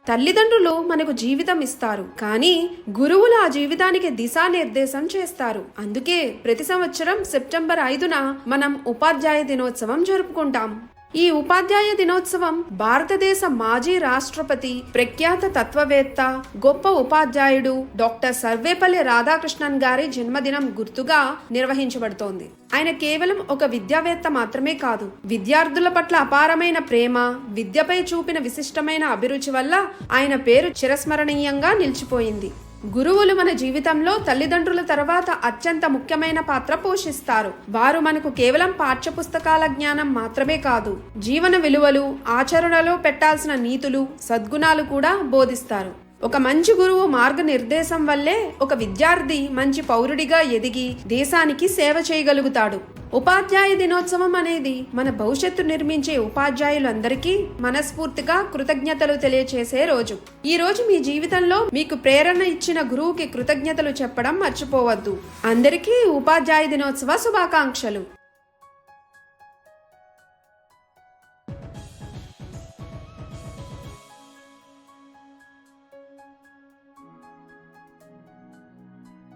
తల్లిదండ్రులు మనకు జీవితం ఇస్తారు, కానీ గురువులు ఆ జీవితానికి దిశానిర్దేశం చేస్తారు. అందుకే ప్రతి సంవత్సరం సెప్టెంబర్ 5న మనం ఉపాధ్యాయ దినోత్సవం జరుపుకుంటాం. ఈ ఉపాధ్యాయ దినోత్సవం భారతదేశ మాజీ రాష్ట్రపతి, ప్రఖ్యాత తత్వవేత్త, గొప్ప ఉపాధ్యాయుడు డాక్టర్ సర్వేపల్లి రాధాకృష్ణన్ గారి జన్మదినం గుర్తుగా నిర్వహించబడుతోంది. ఆయన కేవలం ఒక విద్యావేత్త మాత్రమే కాదు, విద్యార్థుల పట్ల అపారమైన ప్రేమ, విద్యపై చూపిన విశిష్టమైన అభిరుచి వల్ల ఆయన పేరు చిరస్మరణీయంగా నిలిచిపోయింది. గురువులు మన జీవితంలో తల్లిదండ్రుల తర్వాత అత్యంత ముఖ్యమైన పాత్ర పోషిస్తారు. వారు మనకు కేవలం పాఠ్యపుస్తకాల జ్ఞానం మాత్రమే కాదు, జీవన విలువలు, ఆచరణలో పెట్టాల్సిన నీతులు, సద్గుణాలు కూడా బోధిస్తారు. ఒక మంచి గురువు మార్గనిర్దేశం వల్లే ఒక విద్యార్థి మంచి పౌరుడిగా ఎదిగి దేశానికి సేవ చేయగలుగుతాడు. ఉపాధ్యాయ దినోత్సవం అనేది మన భవిష్యత్తు నిర్మించే ఉపాధ్యాయులందరికీ మనస్ఫూర్తిగా కృతజ్ఞతలు తెలియచేసే రోజు. ఈ రోజు మీ జీవితంలో మీకు ప్రేరణ ఇచ్చిన గురువుకి కృతజ్ఞతలు చెప్పడం మర్చిపోవద్దు. అందరికీ ఉపాధ్యాయ దినోత్సవ శుభాకాంక్షలు.